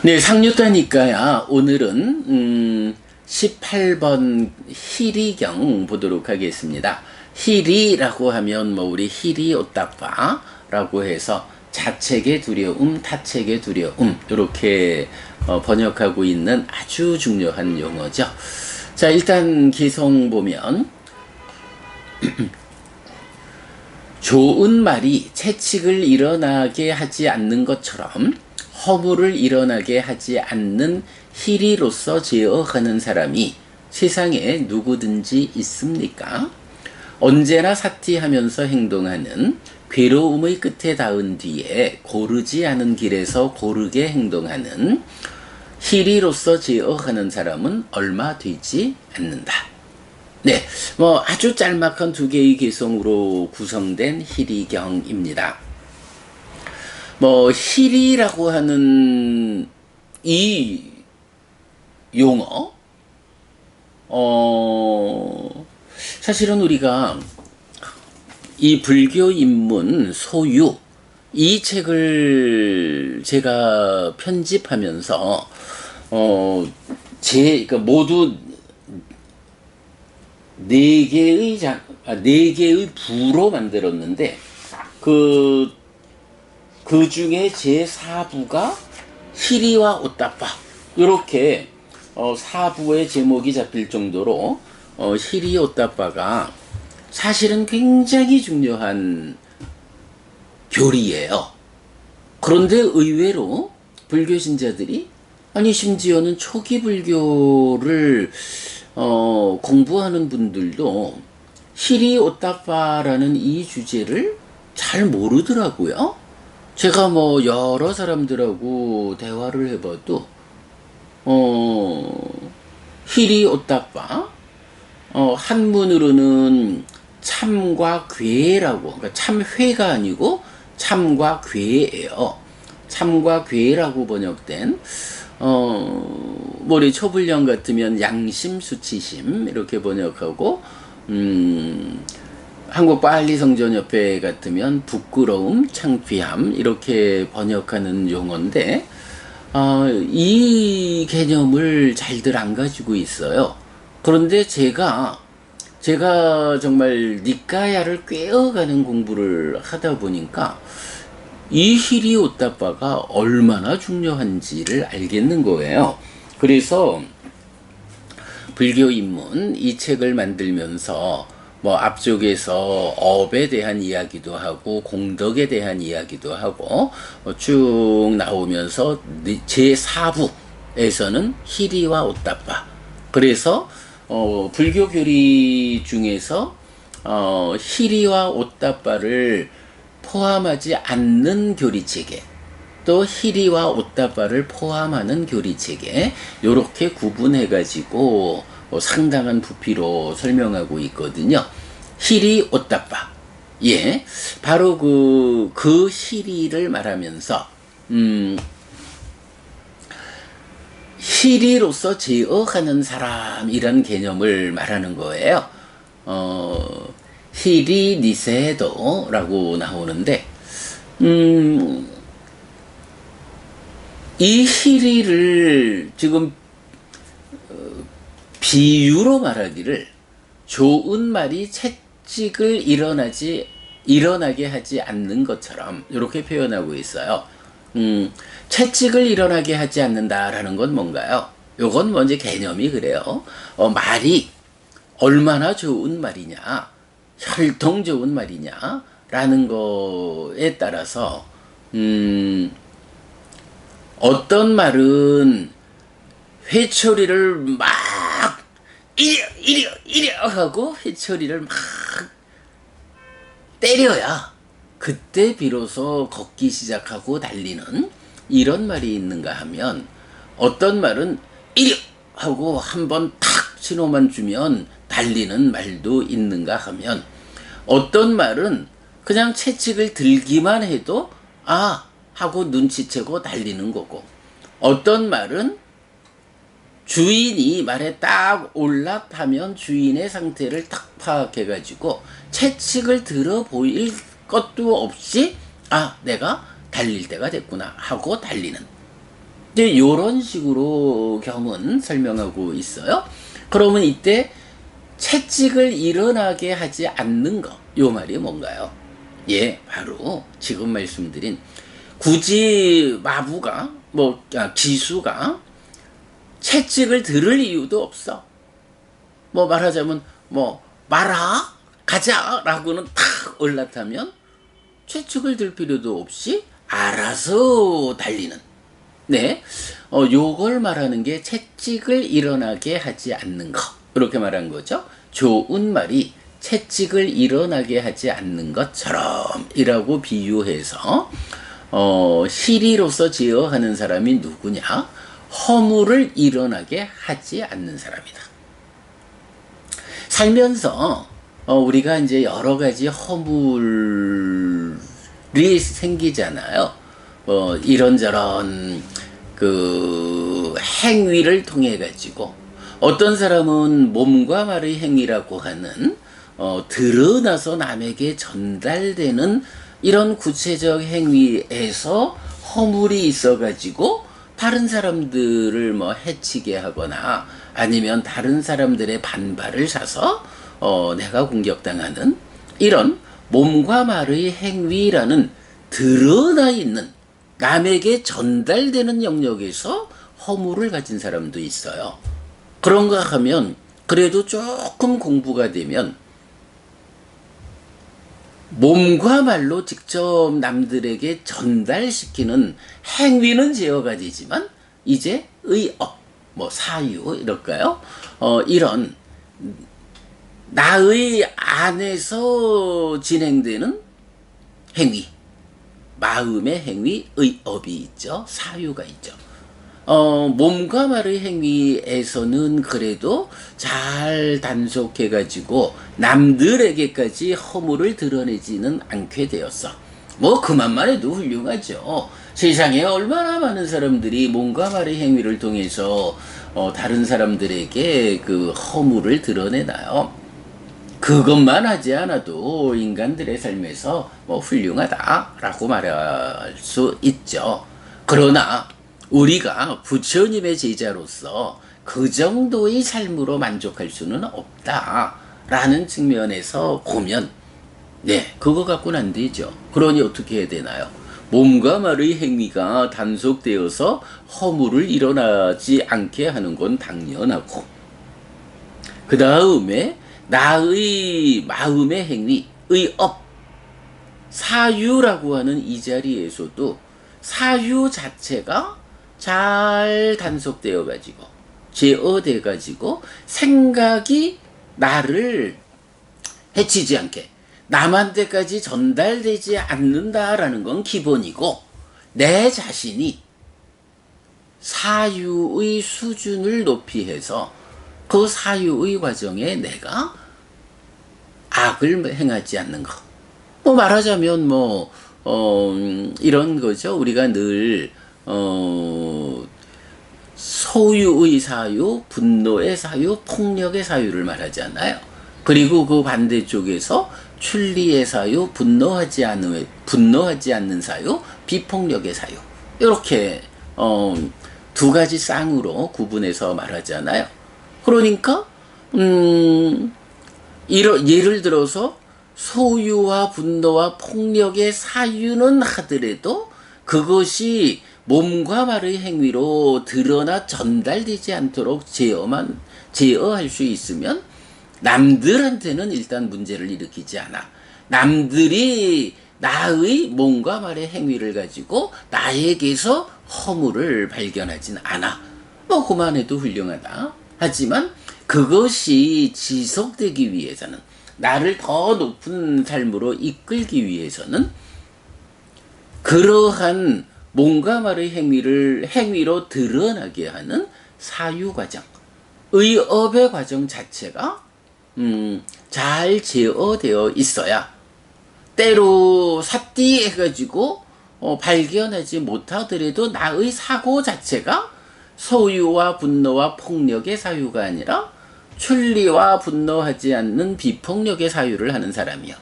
네, 상류다니까야 오늘은 18번 희리경 보도록 하겠습니다. 희리라고 하면 뭐 우리 희리 오딱바라고 해서 자책의 두려움, 타책의 두려움 이렇게 번역하고 있는 아주 중요한 용어죠. 자, 일단 기성 보면 좋은 말이 채찍을 일어나게 하지 않는 것처럼 허물을 일어나게 하지 않는 희리로서 제어하는 사람이 세상에 누구든지 있습니까? 언제나 사티하면서 행동하는 괴로움의 끝에 닿은 뒤에 고르지 않은 길에서 고르게 행동하는 희리로서 제어하는 사람은 얼마 되지 않는다. 네, 뭐 아주 짤막한 두 개의 개성으로 구성된 희리경입니다. 뭐 희리라고 하는 이 용어, 사실은 우리가 이 불교 입문 소유 이 책을 제가 편집하면서 그러니까 모두 네 개의 부로 만들었는데 그 중에 제 4부가 희리와 오따빠 이렇게 4부의 제목이 잡힐 정도로 희리 오따빠가 사실은 굉장히 중요한 교리예요. 그런데 의외로 불교 신자들이 아니 심지어는 초기 불교를 공부하는 분들도 희리 오따빠라는 이 주제를 잘 모르더라고요. 제가 뭐 여러 사람들하고 대화를 해봐도 희리 오따빠 한문으로는 참과 괴라고, 그러니까 참회가 아니고 참과 괴예요. 참과 괴라고 번역된 우리 초불령 같으면 양심 수치심 이렇게 번역하고 한국 빨리 성전협회 같으면 부끄러움, 창피함 이렇게 번역하는 용어인데 이 개념을 잘들 안 가지고 있어요. 그런데 제가 정말 니까야를 꿰어가는 공부를 하다 보니까 이 희리 오따빠가 얼마나 중요한지를 알겠는 거예요. 그래서 불교 입문 이 책을 만들면서 뭐 앞쪽에서 업에 대한 이야기도 하고 공덕에 대한 이야기도 하고 쭉 나오면서 제 4부에서는 희리와 오따빠. 그래서 불교 교리 중에서 희리와 오따빠를 포함하지 않는 교리체계, 또 희리와 오따빠를 포함하는 교리체계 요렇게 구분해가지고 상당한 부피로 설명하고 있거든요. 희리 오따빠. 예. 바로 그 희리를 말하면서, 희리로서 제어하는 사람이란 개념을 말하는 거예요. 희리 니세도라고 나오는데, 이 희리를 지금 비유로 말하기를 좋은 말이 채찍을 일어나게 하지 않는 것처럼 이렇게 표현하고 있어요. 채찍을 일어나게 하지 않는다라는 건 뭔가요? 요건 먼저 개념이 그래요. 말이 얼마나 좋은 말이냐, 혈통 좋은 말이냐 라는 거에 따라서 어떤 말은 회초리를 막 이려 하고 회초리를 막 때려야 그때 비로소 걷기 시작하고 달리는 이런 말이 있는가 하면, 어떤 말은 이려 하고 한번 탁 신호만 주면 달리는 말도 있는가 하면, 어떤 말은 그냥 채찍을 들기만 해도 하고 눈치채고 달리는 거고, 어떤 말은 주인이 말에 딱 올라타면 주인의 상태를 딱 파악해가지고 채찍을 들어 보일 것도 없이 내가 달릴 때가 됐구나 하고 달리는 이제 요런 식으로 경은 설명하고 있어요. 그러면 이때 채찍을 일어나게 하지 않는 거, 요 말이 뭔가요? 예, 바로 지금 말씀드린 굳이 마부가 기수가 채찍을 들을 이유도 없어. 뭐 말하자면 마라 가자라고는 탁 올라타면 채찍을 들 필요도 없이 알아서 달리는. 네, 요걸 말하는 게 채찍을 일어나게 하지 않는 거. 이렇게 말한 거죠. 좋은 말이 채찍을 일어나게 하지 않는 것처럼 이라고 비유해서 시리로서 제어하는 사람이 누구냐? 허물을 일어나게 하지 않는 사람이다. 살면서 우리가 이제 여러 가지 허물이 생기잖아요. 이런저런 그 행위를 통해 가지고 어떤 사람은 몸과 말의 행위라고 하는 드러나서 남에게 전달되는 이런 구체적 행위에서 허물이 있어 가지고 다른 사람들을 해치게 하거나 아니면 다른 사람들의 반발을 사서 내가 공격당하는 이런 몸과 말의 행위라는 드러나 있는 남에게 전달되는 영역에서 허물을 가진 사람도 있어요. 그런가 하면 그래도 조금 공부가 되면 몸과 말로 직접 남들에게 전달시키는 행위는 제어가 되지만 이제 의업, 사유 이럴까요? 이런 나의 안에서 진행되는 행위, 마음의 행위, 의업이 있죠. 사유가 있죠. 몸과 말의 행위에서는 그래도 잘 단속해가지고 남들에게까지 허물을 드러내지는 않게 되었어. 그만만 해도 훌륭하죠. 세상에 얼마나 많은 사람들이 몸과 말의 행위를 통해서 다른 사람들에게 그 허물을 드러내나요? 그것만 하지 않아도 인간들의 삶에서 훌륭하다라고 말할 수 있죠. 그러나 우리가 부처님의 제자로서 그 정도의 삶으로 만족할 수는 없다라는 측면에서 보면 그거 갖고는 안 되죠. 그러니 어떻게 해야 되나요? 몸과 말의 행위가 단속되어서 허물을 일어나지 않게 하는 건 당연하고 그 다음에 나의 마음의 행위, 의업, 사유라고 하는 이 자리에서도 사유 자체가 잘 단속되어 가지고 제어돼 가지고 생각이 나를 해치지 않게 남한테까지 전달되지 않는다라는 건 기본이고 내 자신이 사유의 수준을 높이 해서 그 사유의 과정에 내가 악을 행하지 않는 것. 말하자면 이런 거죠. 우리가 늘 소유의 사유, 분노의 사유, 폭력의 사유를 말하잖아요. 그리고 그 반대쪽에서 출리의 사유, 분노하지 않는 사유, 비폭력의 사유. 이렇게 두 가지 쌍으로 구분해서 말하잖아요. 그러니까 예를 들어서 소유와 분노와 폭력의 사유는 하더라도 그것이 몸과 말의 행위로 드러나 전달되지 않도록 제어할 수 있으면 남들한테는 일단 문제를 일으키지 않아. 남들이 나의 몸과 말의 행위를 가지고 나에게서 허물을 발견하진 않아. 그만해도 훌륭하다. 하지만 그것이 지속되기 위해서는 나를 더 높은 삶으로 이끌기 위해서는 그러한 몸과 말의 행위로 드러나게 하는 사유 과정, 의업의 과정 자체가 잘 제어되어 있어야 때로 삿띠 해가지고 발견하지 못하더라도 나의 사고 자체가 소유와 분노와 폭력의 사유가 아니라 출리와 분노하지 않는 비폭력의 사유를 하는 사람이요.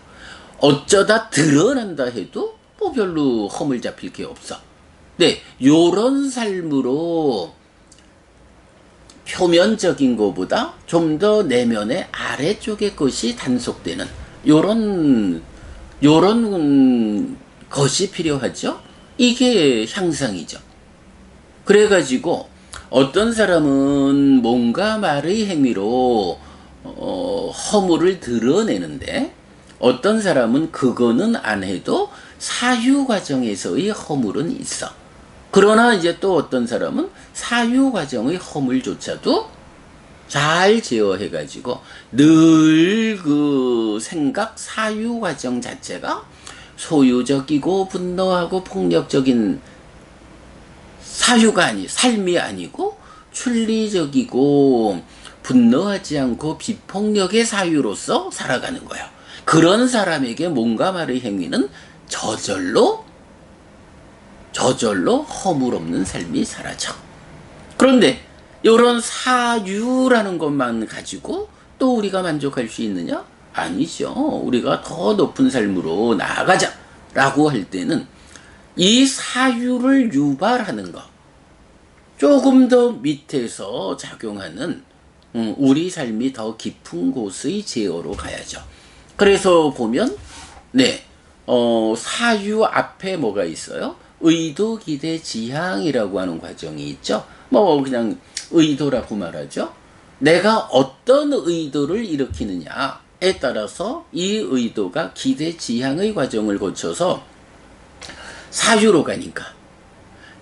어쩌다 드러난다 해도 별로 허물 잡힐 게 없어. 네, 요런 삶으로 표면적인 것보다 좀 더 내면의 아래쪽의 것이 단속되는 요런 것이 필요하죠. 이게 향상이죠. 그래가지고 어떤 사람은 뭔가 말의 행위로 허물을 드러내는데 어떤 사람은 그거는 안 해도 사유 과정에서의 허물은 있어. 그러나 이제 또 어떤 사람은 사유 과정의 허물조차도 잘 제어해가지고 늘 그 생각 사유 과정 자체가 소유적이고 분노하고 폭력적인 삶이 아니고 출리적이고 분노하지 않고 비폭력의 사유로서 살아가는 거야. 그런 사람에게 뭔가 말의 행위는 저절로 허물 없는 삶이 사라져. 그런데 이런 사유라는 것만 가지고 또 우리가 만족할 수 있느냐? 아니죠. 우리가 더 높은 삶으로 나아가자라고 할 때는 이 사유를 유발하는 것, 조금 더 밑에서 작용하는 우리 삶이 더 깊은 곳의 제어로 가야죠. 그래서 보면 사유 앞에 뭐가 있어요? 의도, 기대, 지향이라고 하는 과정이 있죠. 뭐 그냥 의도라고 말하죠. 내가 어떤 의도를 일으키느냐에 따라서 이 의도가 기대, 지향의 과정을 거쳐서 사유로 가니까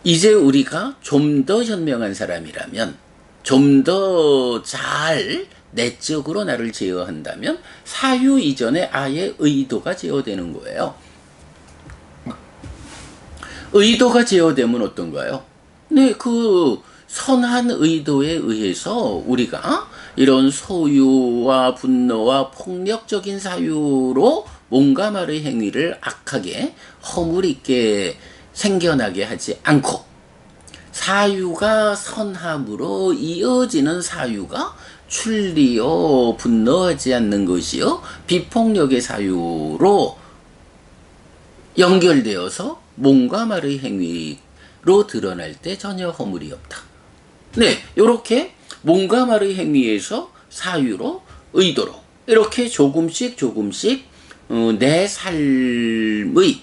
이제 우리가 좀 더 현명한 사람이라면 좀 더 잘 내적으로 나를 제어한다면 사유 이전에 아예 의도가 제어되는 거예요. 의도가 제어되면 어떤가요? 네, 그 선한 의도에 의해서 우리가 이런 소유와 분노와 폭력적인 사유로 뭔가 말의 행위를 악하게 허물 있게 생겨나게 하지 않고 사유가 선함으로 이어지는 사유가 출리요 분노하지 않는 것이요 비폭력의 사유로 연결되어서 뭔가 말의 행위로 드러날 때 전혀 허물이 없다. 네, 요렇게 뭔가 말의 행위에서 사유로 의도로 이렇게 조금씩 내 삶의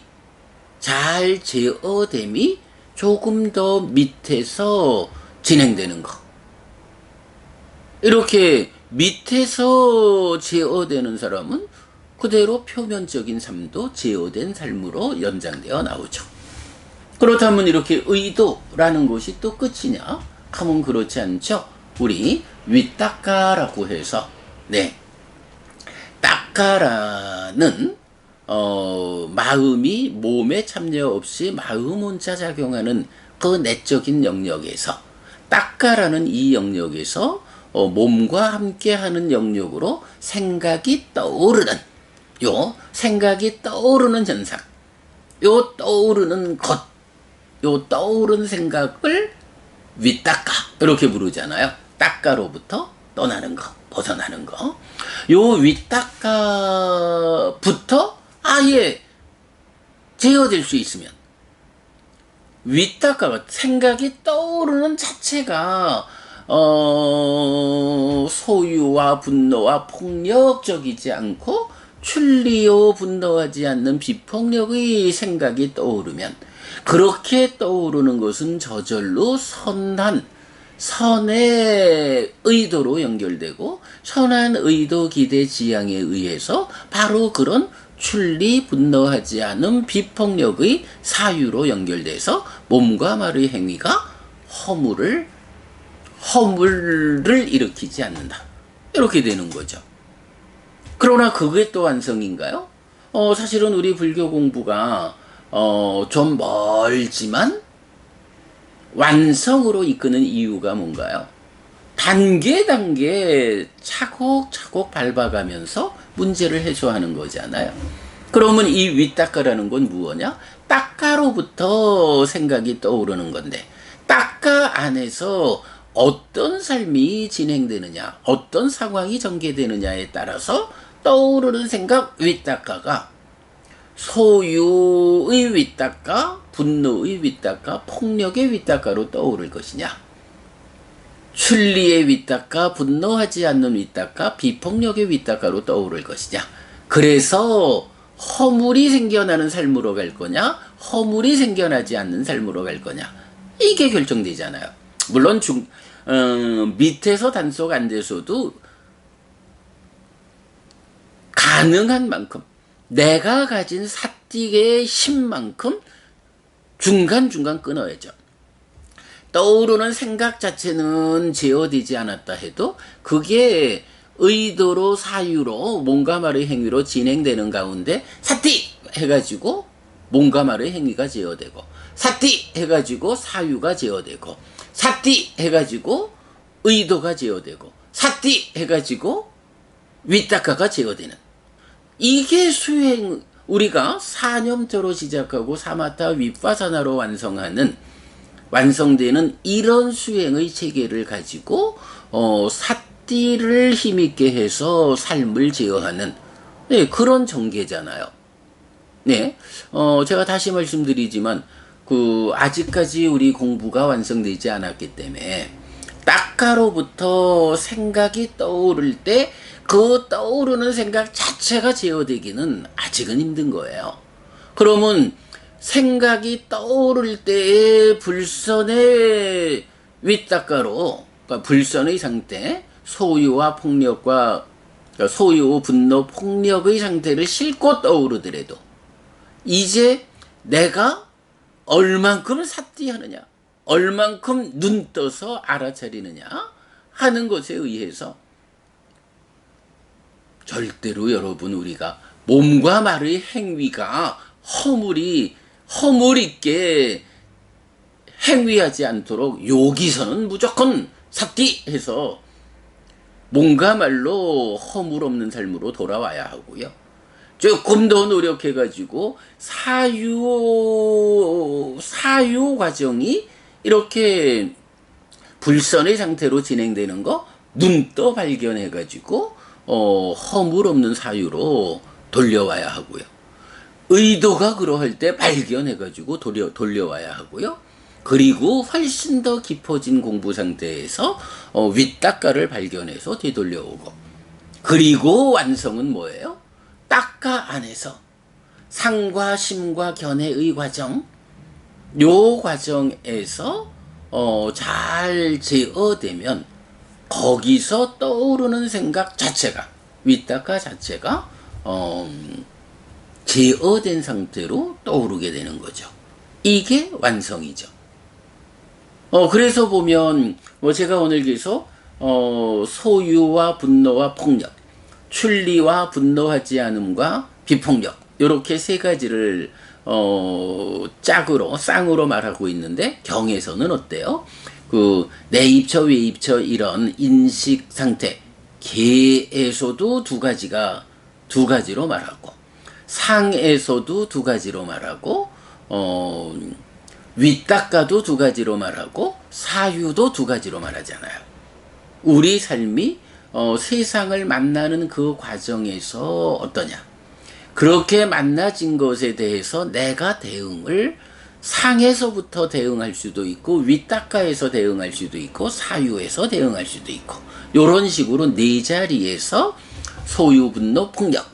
잘 제어됨이 조금 더 밑에서 진행되는 거. 이렇게 밑에서 제어되는 사람은 그대로 표면적인 삶도 제어된 삶으로 연장되어 나오죠. 그렇다면 이렇게 의도라는 것이 또 끝이냐? 하면 그렇지 않죠. 우리 위닦아라고 해서 따까라는 마음이 몸에 참여 없이 마음 혼자 작용하는 그 내적인 영역에서 따까라는 이 영역에서 몸과 함께하는 영역으로 생각이 떠오르는 생각이 떠오르는 현상, 떠오르는 것, 떠오른 생각을 위닦아 이렇게 부르잖아요. 따까로부터 떠나는 거, 벗어나는 거. 위닦아부터 아예 제어될 수 있으면 위닦아가 생각이 떠오르는 자체가 소유와 분노와 폭력적이지 않고 출리요 분노하지 않는 비폭력의 생각이 떠오르면 그렇게 떠오르는 것은 저절로 선의 의도로 연결되고 선한 의도 기대 지향에 의해서 바로 그런 출리 분노하지 않은 비폭력의 사유로 연결돼서 몸과 말의 행위가 허물을 일으키지 않는다. 이렇게 되는 거죠. 그러나 그게 또 완성인가요? 사실은 우리 불교 공부가 좀 멀지만 완성으로 이끄는 이유가 뭔가요? 단계 차곡차곡 밟아가면서 문제를 해소하는 거잖아요. 그러면 이 위닦아라는 건 무엇이냐? 따까로부터 생각이 떠오르는 건데 따까 안에서 어떤 삶이 진행되느냐, 어떤 상황이 전개되느냐에 따라서 떠오르는 생각 위닦아가 소유의 윗닦아, 분노의 윗닦아, 폭력의 윗닦아로 떠오를 것이냐? 순리의 윗닦아, 분노하지 않는 윗닦아, 비폭력의 윗닦아로 떠오를 것이냐? 그래서 허물이 생겨나는 삶으로 갈 거냐? 허물이 생겨나지 않는 삶으로 갈 거냐? 이게 결정되잖아요. 물론 밑에서 단속 안 돼서도 가능한 만큼 내가 가진 사띠의 힘만큼 중간중간 끊어야죠. 떠오르는 생각 자체는 제어되지 않았다 해도 그게 의도로 사유로 몸과 말의 행위로 진행되는 가운데 사띠 해가지고 몸과 말의 행위가 제어되고 사띠 해가지고 사유가 제어되고 사띠 해가지고 의도가 제어되고 사띠 해가지고 윗닦아가 제어되는 이게 수행 우리가 사념토로 시작하고 사마타 윗파사나로 완성되는 이런 수행의 체계를 가지고 사띠를 힘있게 해서 삶을 제어하는 네, 그런 정계잖아요. 네, 제가 다시 말씀드리지만 아직까지 우리 공부가 완성되지 않았기 때문에 딱가로부터 생각이 떠오를 때 그 떠오르는 생각 자체가 제어되기는 아직은 힘든 거예요. 그러면 생각이 떠오를 때의 불선의 윗닦아로 그러니까 불선의 상태, 소유와 폭력과 소유, 분노, 폭력의 상태를 싣고 떠오르더라도 이제 내가 얼만큼 사띠하느냐, 얼만큼 눈 떠서 알아차리느냐 하는 것에 의해서 절대로 여러분 우리가 몸과 말의 행위가 허물 있게 행위하지 않도록 여기서는 무조건 삭디해서 몸과 말로 허물 없는 삶으로 돌아와야 하고요. 조금 더 노력해가지고 사유 과정이 이렇게 불선의 상태로 진행되는 거 눈떠 발견해가지고 허물 없는 사유로 돌려와야 하고요. 의도가 그러할 때 발견해가지고 돌려와야 하고요. 그리고 훨씬 더 깊어진 공부 상태에서 윗닦아를 발견해서 되돌려오고 그리고 완성은 뭐예요? 닦아 안에서 상과 심과 견해의 과정 요 과정에서 잘 제어되면 거기서 떠오르는 생각 자체가 윗닦아 자체가 제어된 상태로 떠오르게 되는 거죠. 이게 완성이죠. 그래서 보면 제가 오늘 계속 소유와 분노와 폭력, 출리와 분노하지 않음과 비폭력 이렇게 세 가지를 쌍으로 말하고 있는데 경에서는 어때요? 내입처 외입처 이런 인식 상태 개에서도 두 가지로 말하고 상에서도 두 가지로 말하고 윗닦아도 두 가지로 말하고 사유도 두 가지로 말하잖아요. 우리 삶이 세상을 만나는 그 과정에서 어떠냐? 그렇게 만나진 것에 대해서 내가 대응을 상에서부터 대응할 수도 있고 윗닦아에서 대응할 수도 있고 사유에서 대응할 수도 있고 이런 식으로 네 자리에서 소유, 분노, 폭력,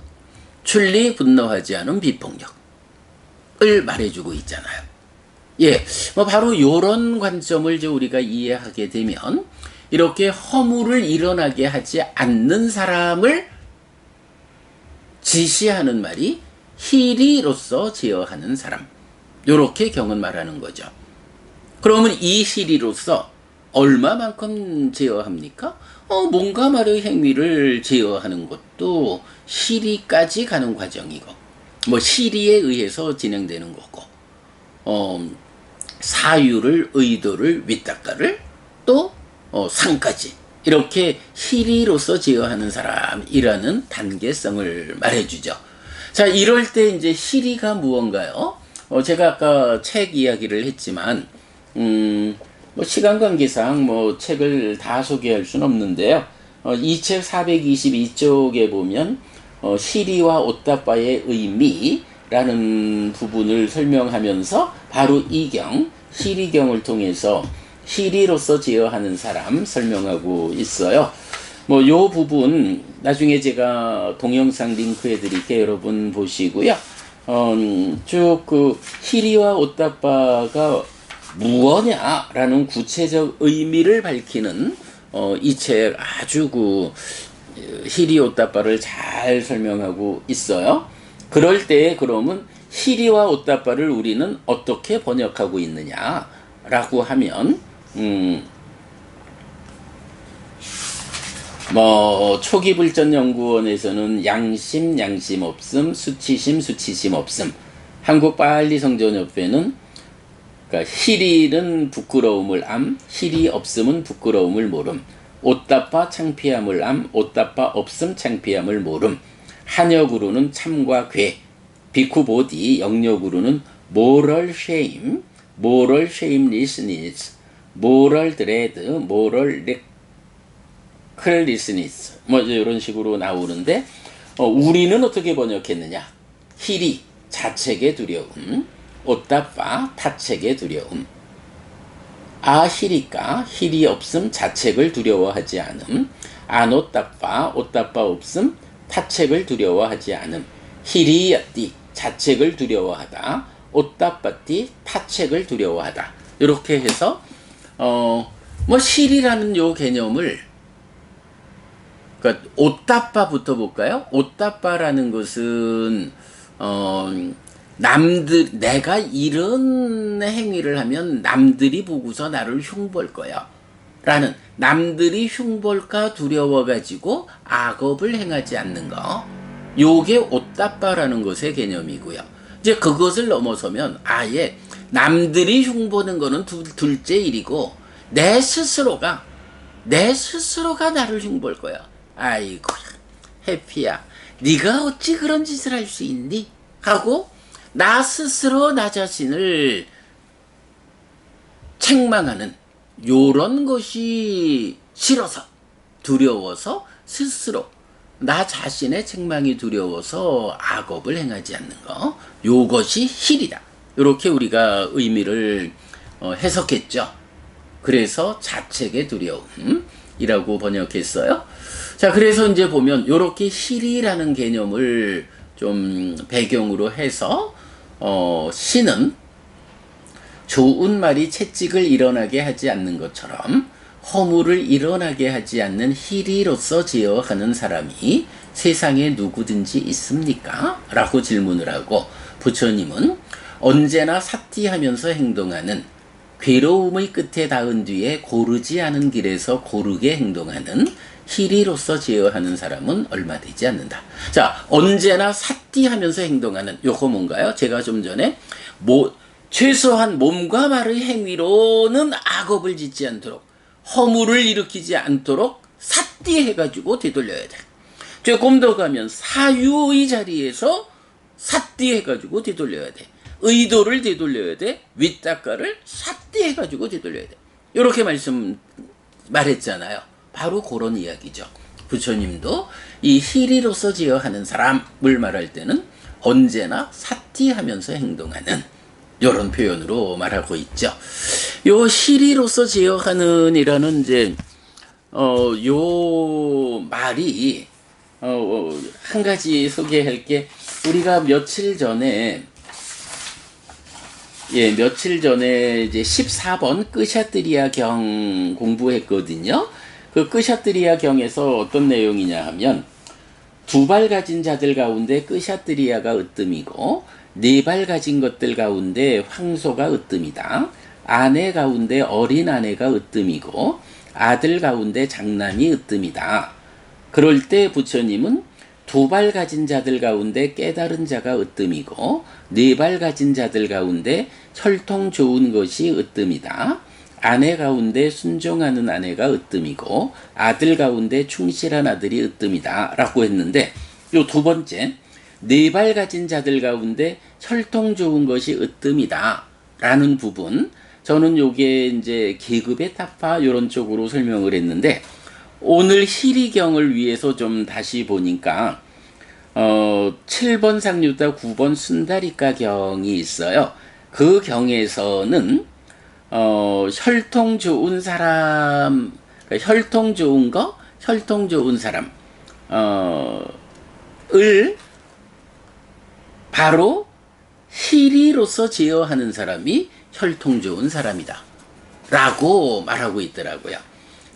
출리, 분노하지 않은 비폭력을 말해주고 있잖아요. 예, 바로 이런 관점을 이제 우리가 이해하게 되면 이렇게 허물을 일어나게 하지 않는 사람을 지시하는 말이 희리로서 제어하는 사람. 요렇게 경은 말하는 거죠. 그러면 이 희리로서 얼마만큼 제어합니까? 몸과 말의 행위를 제어하는 것도 희리까지 가는 과정이고 희리에 의해서 진행되는 거고 사유를 의도를 윗닦아를 또 상까지 이렇게 희리로서 제어하는 사람이라는 단계성을 말해주죠. 자, 이럴 때 이제 희리가 무언가요? 제가 아까 책 이야기를 했지만 시간 관계상 책을 다 소개할 수는 없는데요. 이 책 422쪽에 보면 희리와 오따빠의 의미 희리라는 부분을 설명하면서 바로 이 경, 희리경을 통해서 희리로서 제어하는 사람 설명하고 있어요. 뭐 요 부분 나중에 제가 동영상 링크해 드릴게요. 여러분 보시고요. 쭉 그 희리와 오따빠가 무엇냐라는 구체적 의미를 밝히는 이 책 아주 그 희리 오따빠를 잘 설명하고 있어요. 그럴 때 그러면 희리와 오따빠를 우리는 어떻게 번역하고 있느냐라고 하면 뭐 초기불전연구원에서는 양심 양심 없음, 수치심 수치심 없음. 한국빨리성전협회는 그러니까 희리는 부끄러움을 암, 희리 없음은 부끄러움을 모름. 오따빠 창피함을 암, 오따빠 없음 창피함을 모름. 한역으로는 참과 괴, 비쿠보디 영역으로는 moral shame, moral shamelessness, moral dread, moral recklessness 뭐 이런 식으로 나오는데 우리는 어떻게 번역했느냐? 희리 자책의 두려움, 오따빠 타책의 두려움. 아희리까 희리 없음 자책을 두려워하지 않음. 안 오따빠 오따빠 없음 타책을 두려워하지 않음. 희리야띠 자책을 두려워하다. 오따빠띠 타책을 두려워하다. 이렇게 해서 뭐 실이라는 요 개념을 그러니까 오따빠부터 볼까요? 오따빠라는 것은 남들 내가 이런 행위를 하면 남들이 보고서 나를 흉볼 거야 라는 남들이 흉볼까 두려워 가지고 악업을 행하지 않는 거, 요게 오따빠라는 것의 개념이고요. 이제 그것을 넘어서면 아예 남들이 흉보는 거는 둘째 일이고 내 스스로가 나를 흉볼 거야. 아이고 해피야, 네가 어찌 그런 짓을 할 수 있니? 하고 나 스스로 나 자신을 책망하는 요런 것이 싫어서 두려워서 스스로 나 자신의 책망이 두려워서 악업을 행하지 않는 거, 요것이 희리다. 이렇게 우리가 의미를 해석했죠. 그래서 자책의 두려움이라고 번역했어요. 자, 그래서 이제 보면 요렇게 희리라는 개념을 좀 배경으로 해서 시는 좋은 말이 채찍을 일어나게 하지 않는 것처럼 허물을 일어나게 하지 않는 희리로서 제어하는 사람이 세상에 누구든지 있습니까? 라고 질문을 하고 부처님은 언제나 사티하면서 행동하는, 괴로움의 끝에 닿은 뒤에 고르지 않은 길에서 고르게 행동하는 희리로서 제어하는 사람은 얼마 되지 않는다. 자, 언제나 사띠하면서 행동하는 요거 뭔가요? 제가 좀 전에 최소한 몸과 말의 행위로는 악업을 짓지 않도록, 허물을 일으키지 않도록 사띠해가지고 되돌려야 돼. 조금 더 가면 사유의 자리에서 사띠해가지고 되돌려야 돼. 의도를 되돌려야 돼. 윗닦아를 사띠해가지고 되돌려야 돼. 이렇게 말했잖아요. 바로 그런 이야기죠. 부처님도 이 희리로서 제어하는 사람을 말할 때는 언제나 사티하면서 행동하는 이런 표현으로 말하고 있죠. 요 희리로서 제어하는 이라는 이제 요 말이 한 가지 소개할 게, 우리가 며칠 전에 이제 14번 끄샤트리아 경 공부했거든요. 그 끄샤트리아 경에서 어떤 내용이냐 하면, 2발 가진 자들 가운데 끄샤트리아가 으뜸이고 4발 가진 것들 가운데 황소가 으뜸이다. 아내 가운데 어린 아내가 으뜸이고 아들 가운데 장남이 으뜸이다. 그럴 때 부처님은 2발 가진 자들 가운데 깨달은 자가 으뜸이고 4발 가진 자들 가운데 혈통 좋은 것이 으뜸이다. 아내 가운데 순종하는 아내가 으뜸이고 아들 가운데 충실한 아들이 으뜸이다 라고 했는데, 요 두 번째 4발 가진 자들 가운데 혈통 좋은 것이 으뜸이다 라는 부분, 저는 요게 이제 계급의 타파 요런 쪽으로 설명을 했는데, 오늘 희리경을 위해서 좀 다시 보니까 7번 상류다 9번 순다리가 경이 있어요. 그 경에서는 혈통 좋은 사람, 그러니까 혈통 좋은 거, 혈통 좋은 사람, 을 바로 희리로서 제어하는 사람이 혈통 좋은 사람이다. 라고 말하고 있더라고요.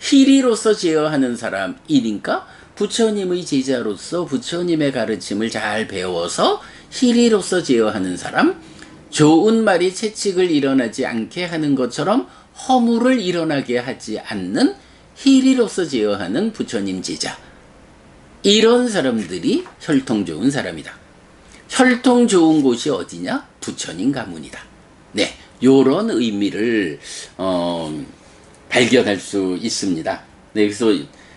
희리로서 제어하는 사람이니까 부처님의 제자로서 부처님의 가르침을 잘 배워서 희리로서 제어하는 사람, 좋은 말이 채찍을 일어나지 않게 하는 것처럼 허물을 일어나게 하지 않는 희리로서 제어하는 부처님 제자. 이런 사람들이 혈통 좋은 사람이다. 혈통 좋은 곳이 어디냐? 부처님 가문이다. 네, 요런 의미를 발견할 수 있습니다. 네, 그래서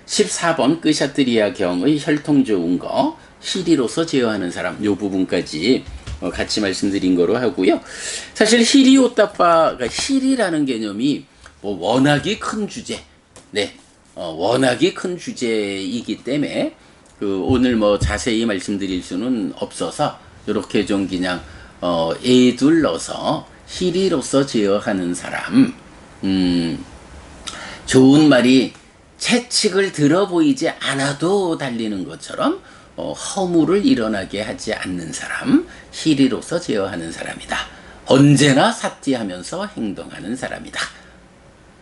14번 끄샤트리아 경의 혈통 좋은 거, 희리로서 제어하는 사람, 요 부분까지 같이 말씀드린 거로 하고요. 사실 희리오따빠가 희리라는 개념이 뭐 워낙이 큰 주제, 네, 워낙이 큰 주제이기 때문에 오늘 뭐 자세히 말씀드릴 수는 없어서 이렇게 좀 그냥 에둘러서 희리로서 제어하는 사람, 좋은 말이 채찍을 들어 보이지 않아도 달리는 것처럼 허물을 일어나게 하지 않는 사람, 희리로서 제어하는 사람이다. 언제나 사티하면서 행동하는 사람이다.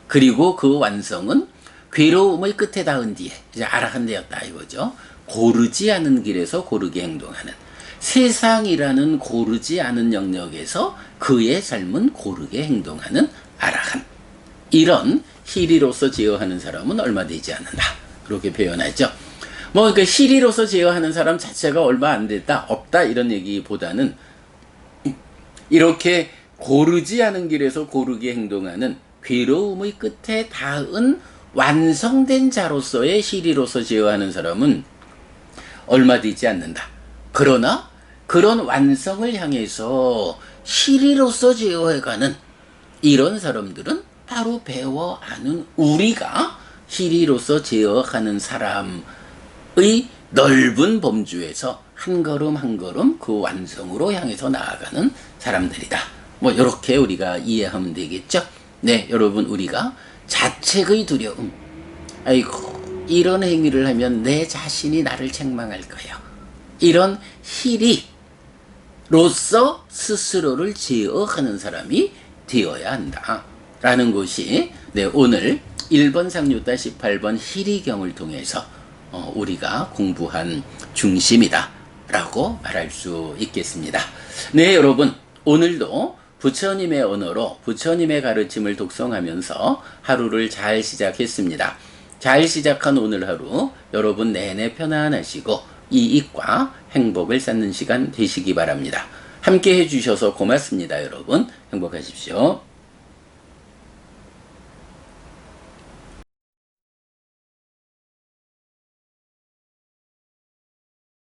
그리고 그 완성은 괴로움의 끝에 닿은 뒤에 이제 아라한되었다 이거죠. 고르지 않은 길에서 고르게 행동하는, 세상이라는 고르지 않은 영역에서 그의 삶은 고르게 행동하는 아라한. 이런 희리로서 제어하는 사람은 얼마 되지 않는다. 그렇게 표현하죠. 뭐 그러니까 희리로서 제어하는 사람 자체가 얼마 안 됐다, 없다 이런 얘기보다는 이렇게 고르지 않은 길에서 고르게 행동하는 괴로움의 끝에 닿은 완성된 자로서의 희리로서 제어하는 사람은 얼마 되지 않는다. 그러나 그런 완성을 향해서 희리로서 제어해가는 이런 사람들은 바로 배워 아는 우리가 희리로서 제어하는 사람의 넓은 범주에서 한 걸음 한 걸음 그 완성으로 향해서 나아가는 사람들이다. 뭐 이렇게 우리가 이해하면 되겠죠. 네, 여러분, 우리가 자책의 두려움, 아이고 이런 행위를 하면 내 자신이 나를 책망할 거예요. 이런 희리로서 스스로를 제어하는 사람이 되어야 한다. 라는 것이 오늘 1번 상류다 18번 희리경을 통해서 우리가 공부한 중심이다 라고 말할 수 있겠습니다. 네, 여러분, 오늘도 부처님의 언어로 부처님의 가르침을 독송하면서 하루를 잘 시작했습니다. 잘 시작한 오늘 하루 여러분 내내 편안하시고 이익과 행복을 쌓는 시간 되시기 바랍니다. 함께 해주셔서 고맙습니다. 여러분 행복하십시오.